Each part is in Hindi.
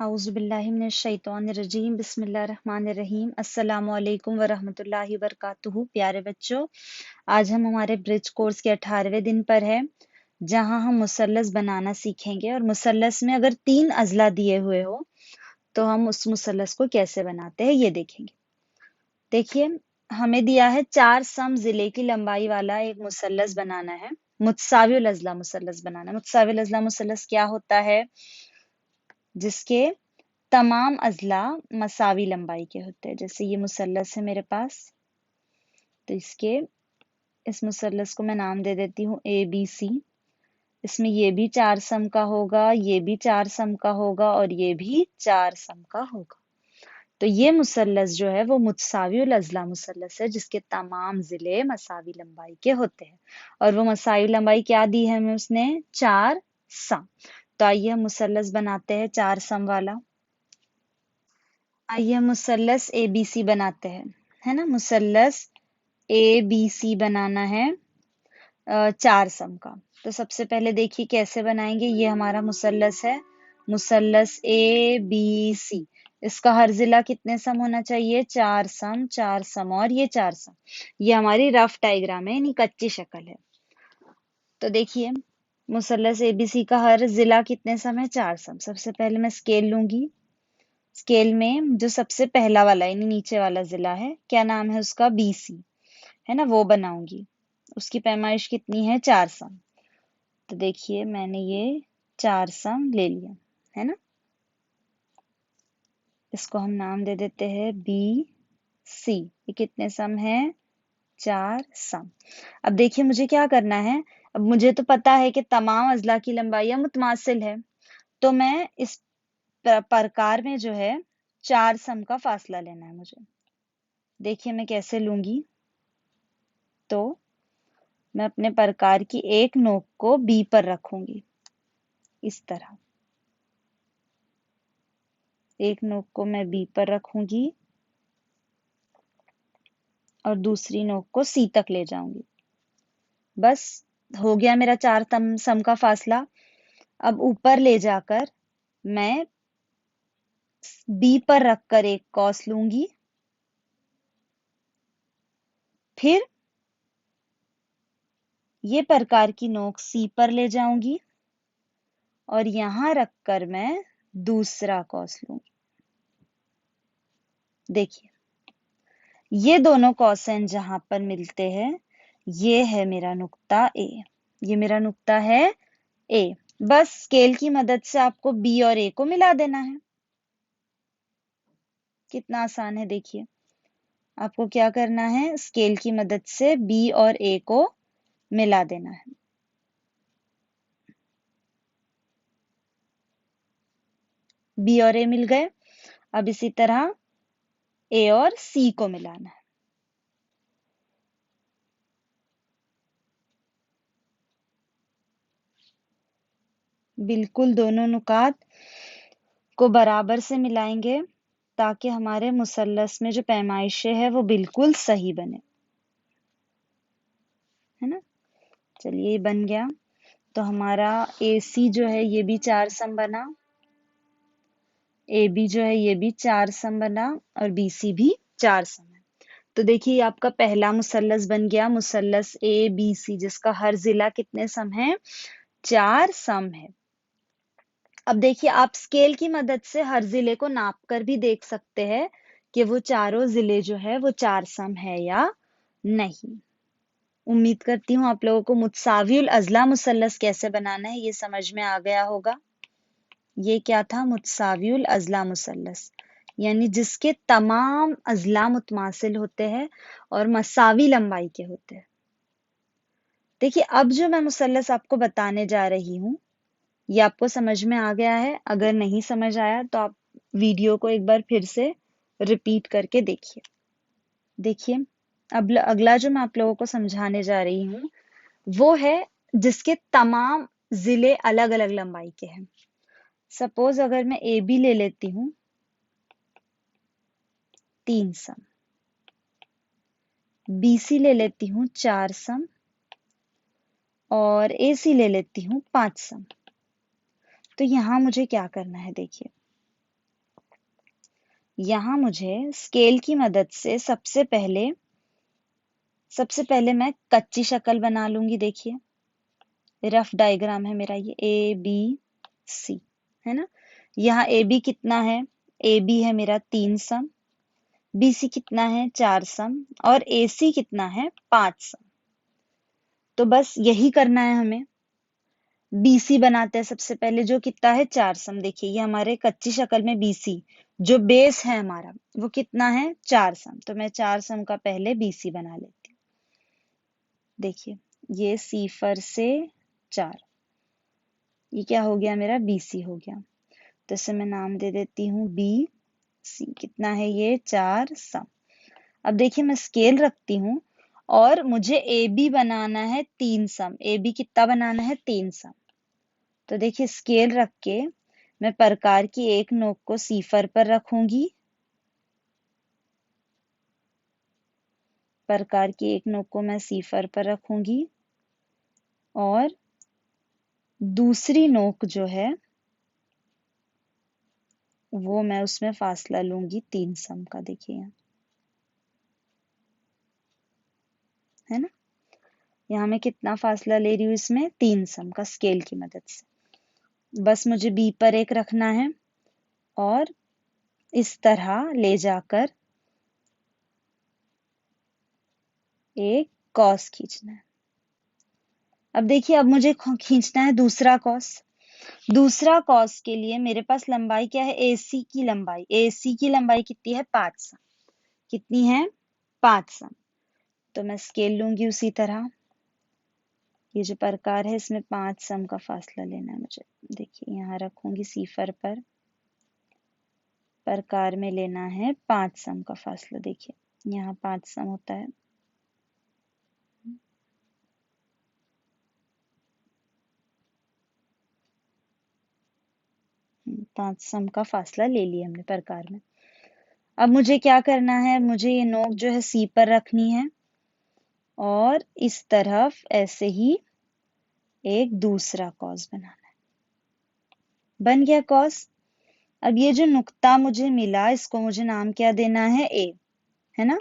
औज़ुबिल्लाहिमिनश्शैतानिर्रजीम बिस्मिल्लाहिर्रहमानिर्रहीम अस्सलामु अलैकुम वरहमतुल्लाहि वबरकातुहू। प्यारे बच्चों, आज हम हमारे ब्रिज कोर्स के 18वें दिन पर है, जहां हम मुसल्लस बनाना सीखेंगे। और मुसल्लस में अगर 3 अज़ला दिए हुए हो तो हम उस मुसल्लस को कैसे बनाते हैं ये देखेंगे। देखिए, हमें दिया है 4 सम जिले की लंबाई वाला एक मुसल्लस बनाना है। मुतसाविल अज़ला मुसल्लस बनाना है। मुतसाविल अज़ला मुसल्लस क्या होता है? जिसके तमाम अज़ला मसावी लंबाई के होते हैं। जैसे ये मुसल्लस है मेरे पास, तो इस मुसल्लस को मैं नाम दे देती हूँ ABC। इसमें ये भी 4 सम का होगा, ये भी 4 सम का होगा और ये भी 4 सम का होगा। तो ये मुसल्लस जो है वो मुतसाविल अज़ला मुसल्लस है, जिसके तमाम जिले मसावी लंबाई के होते हैं। और वो मसावी लंबाई क्या दी है हमें उसने? 4 सम। तो आइए हम मुसल्लस बनाते हैं 4 सम वाला। आइए हम मुसल्लस ABC बनाते हैं, है ना। मुसल्लस ABC बनाना है 4 सम का। तो सबसे पहले देखिए कैसे बनाएंगे। ये हमारा मुसल्लस है, मुसल्लस ABC। इसका हर जिला कितने सम होना चाहिए? 4 सम, 4 सम और ये 4 सम। ये हमारी रफ डायग्राम है, यानी कच्ची शक्ल है। तो देखिए, मुसल्लस ABC का हर जिला कितने सम है? 4 सम। सबसे पहले मैं स्केल लूंगी। स्केल में जो सबसे पहला वाला यानी नीचे वाला जिला है, क्या नाम है उसका? BC, है ना, वो बनाऊंगी। उसकी पैमाइश कितनी है? 4 सम। तो देखिए मैंने ये 4 सम ले लिया, है ना। इसको हम नाम दे देते हैं BC। ये कितने सम है? 4 सम। अब देखिए मुझे क्या करना है। अब मुझे तो पता है कि तमाम अज़ला की लंबाइयां मुतमासिल है, तो मैं इस प्रकार में जो है 4 सम का फासला लेना है मुझे। देखिए मैं कैसे लूंगी। तो मैं अपने प्रकार की एक नोक को B पर रखूंगी, इस तरह। एक नोक को मैं B पर रखूंगी और दूसरी नोक को C तक ले जाऊंगी। बस हो गया मेरा 4 सम का फासला। अब ऊपर ले जाकर मैं B पर रखकर एक कॉस लूंगी, फिर ये प्रकार की नोक C पर ले जाऊंगी और यहां रखकर मैं दूसरा कॉस लूंगी। देखिए, ये दोनों कॉसेन जहां पर मिलते हैं, ये है मेरा नुक्ता A। ये मेरा नुक्ता है A। बस स्केल की मदद से आपको B और A को मिला देना है। कितना आसान है। देखिए, आपको क्या करना है, स्केल की मदद से B और A को मिला देना है। B और A मिल गए। अब इसी तरह A और C को मिलाना है। बिल्कुल दोनों नुकात को बराबर से मिलाएंगे, ताकि हमारे मुसल्लस में जो पैमाइशें है वो बिल्कुल सही बने, है ना। चलिए, ये बन गया। तो हमारा AC जो है ये भी 4 सम बना, AB जो है ये भी 4 सम बना और BC भी 4 सम है। तो देखिए, ये आपका पहला मुसल्लस बन गया, मुसल्लस ABC, जिसका हर जिला कितने सम है? 4 सम है। अब देखिए, आप स्केल की मदद से हर जिले को नाप कर भी देख सकते हैं कि वो चारों जिले जो है वो 4 सम है या नहीं। उम्मीद करती हूँ आप लोगों को मुतसाविल अज़ला मुसल्लस कैसे बनाना है ये समझ में आ गया होगा। ये क्या था? मुतसाविल अज़ला मुसल्लस, यानी जिसके तमाम अज़ला मुतमासिल होते हैं और मसावी लंबाई के होते हैं। देखिए, अब जो मैं मुसल्लस आपको बताने जा रही हूँ, ये आपको समझ में आ गया है? अगर नहीं समझ आया तो आप वीडियो को एक बार फिर से रिपीट करके देखिए। देखिए, अब अगला जो मैं आप लोगों को समझाने जा रही हूँ वो है जिसके तमाम जिले अलग अलग लंबाई के हैं। सपोज अगर मैं AB ले लेती हूँ 3 सम, BC ले लेती हूँ 4 सम और AC ले लेती हूँ 5 सम। तो यहाँ मुझे क्या करना है? देखिए, यहाँ मुझे स्केल की मदद से सबसे पहले मैं कच्ची शक्ल बना लूंगी। देखिए रफ डायग्राम है मेरा, ये ए बी सी है ना। यहाँ ए बी कितना है, ए बी है मेरा 3 सम, बी सी कितना है 4 सम, और ए सी कितना है 5 सम। तो बस यही करना है हमें। बीसी बनाते हैं सबसे पहले, जो कितना है 4 सम। देखिए ये हमारे कच्ची शक्ल में बीसी जो बेस है हमारा वो कितना है 4 सम। तो मैं 4 सम का पहले बीसी बना लेती हूँ। देखिए ये सिफर से 4, ये क्या हो गया मेरा बीसी हो गया। तो इसे मैं नाम दे देती हूँ बी सी। कितना है ये 4 सम। अब देखिए मैं स्केल रखती हूँ और मुझे ए बी बनाना है 3 सम। ए बी कितना बनाना है 3 सम। तो देखिए स्केल रख के मैं प्रकार की एक नोक को सिफर पर रखूंगी, प्रकार की एक नोक को मैं सिफर पर रखूंगी, और दूसरी नोक जो है वो मैं उसमें फासला लूंगी 3 सम का। देखिए यहाँ है ना, यहाँ मैं कितना फासला ले रही हूँ इसमें 3 सम का स्केल की मदद से। बस मुझे बी पर एक रखना है और इस तरह ले जाकर एक कॉस खींचना है। अब देखिए अब मुझे खींचना है दूसरा कॉस। दूसरा कॉस के लिए मेरे पास लंबाई क्या है, एसी की लंबाई। एसी की लंबाई कितनी है 5 सम। कितनी है 5 सम। तो मैं स्केल लूंगी उसी तरह। ये जो प्रकार है इसमें 5 सम का फासला लेना है मुझे। देखिए यहाँ रखूंगी सिफर पर, प्रकार में लेना है 5 सम का फासला। देखिए यहाँ 5 सम होता है। 5 सम का फासला ले लिया हमने प्रकार में। अब मुझे क्या करना है, मुझे ये नोक जो है सी पर रखनी है और इस तरफ ऐसे ही एक दूसरा कॉस बनाना है। बन गया कॉस। अब ये जो नुक्ता मुझे मिला इसको मुझे नाम क्या देना है, ए, है ना।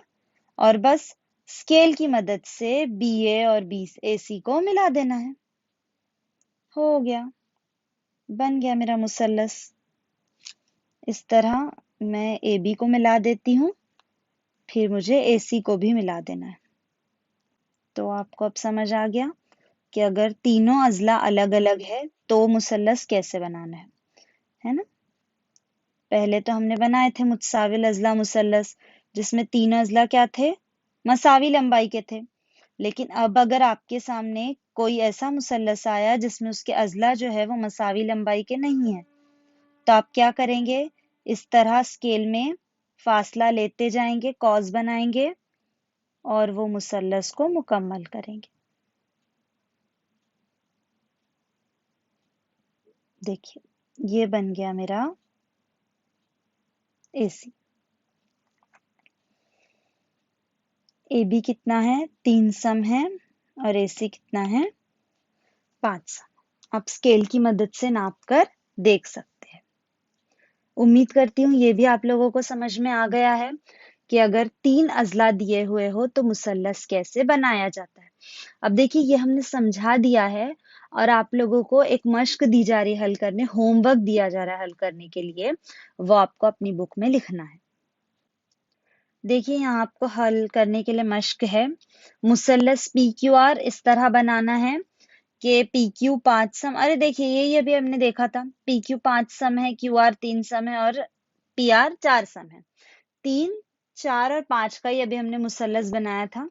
और बस स्केल की मदद से बी ए और बी ए सी को मिला देना है। हो गया, बन गया मेरा मुसल्लस। इस तरह मैं ए बी को मिला देती हूँ, फिर मुझे ए सी को भी मिला देना है। तो आपको अब समझ आ गया कि अगर तीनों अजला अलग अलग है तो मुसल्लस कैसे बनाना है ना। पहले तो हमने बनाए थे मुतसाविल अजला मुसल्लस, जिसमें तीन अजला क्या थे, मसावी लंबाई के थे। लेकिन अब अगर आपके सामने कोई ऐसा मुसल्लस आया जिसमें उसके अजला जो है वो मसावी लंबाई के नहीं है, तो आप क्या करेंगे, इस तरह स्केल में फासला लेते जाएंगे, कॉस बनाएंगे और वो मुसल्लस को मुकम्मल करेंगे। देखिए ये बन गया मेरा एसी। ए बी कितना है 3 सम है और एसी कितना है 5 सम। आप स्केल की मदद से नाप कर देख सकते हैं। उम्मीद करती हूँ ये भी आप लोगों को समझ में आ गया है कि अगर 3 अजला दिए हुए हो तो मुसल्लस कैसे बनाया जाता है। अब देखिए ये हमने समझा दिया है और आप लोगों को एक मश्क दी जा रही है हल करने, होमवर्क दिया जा रहा है हल करने के लिए, वो आपको अपनी बुक में लिखना है। देखिए यहाँ आपको हल करने के लिए मश्क है। मुसल्लस पी क्यू आर इस तरह बनाना है कि पी क्यू 5 सम, अरे देखिए ये अभी हमने देखा था, पी क्यू 5 सम है, क्यू आर 3 सम है और पी आर 4 सम है। 3, 4 और 5 का ही अभी हमने मुसल्लस बनाया था,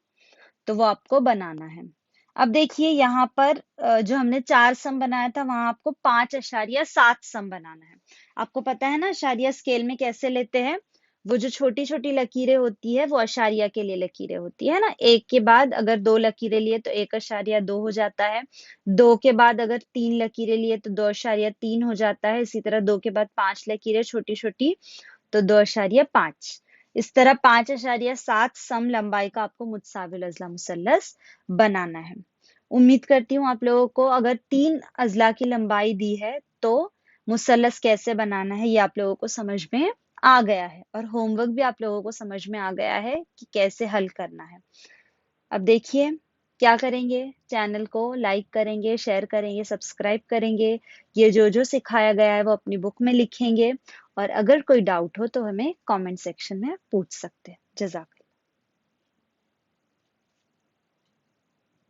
तो वो आपको बनाना है। अब देखिए यहाँ पर जो हमने 4 सम बनाया था वहां आपको 5.7 सम बनाना है। आपको पता है ना अशारिया स्केल में कैसे लेते हैं, वो जो छोटी छोटी लकीरें होती है वो अशारिया के लिए लकीरें होती है ना। एक के बाद अगर 2 लकीरें लिए तो 1.2 हो जाता है, 2 के बाद अगर 3 लकीरें लिए तो 2.3 हो जाता है, इसी तरह 2 के बाद 5 लकीरें छोटी छोटी तो 2.5। इस तरह 5.7 सम लंबाई का आपको मुतसाविल अजला मुसल्लस बनाना है। उम्मीद करती हूँ आप लोगों को अगर 3 अजला की लंबाई दी है तो मुसल्लस कैसे बनाना है ये आप लोगों को समझ में आ गया है और होमवर्क भी आप लोगों को समझ में आ गया है कि कैसे हल करना है। अब देखिए क्या करेंगे, चैनल को लाइक करेंगे, शेयर करेंगे, सब्सक्राइब करेंगे। ये जो जो सिखाया गया है वो अपनी बुक में लिखेंगे और अगर कोई डाउट हो तो हमें कमेंट सेक्शन में पूछ सकते हैं। जज़ाक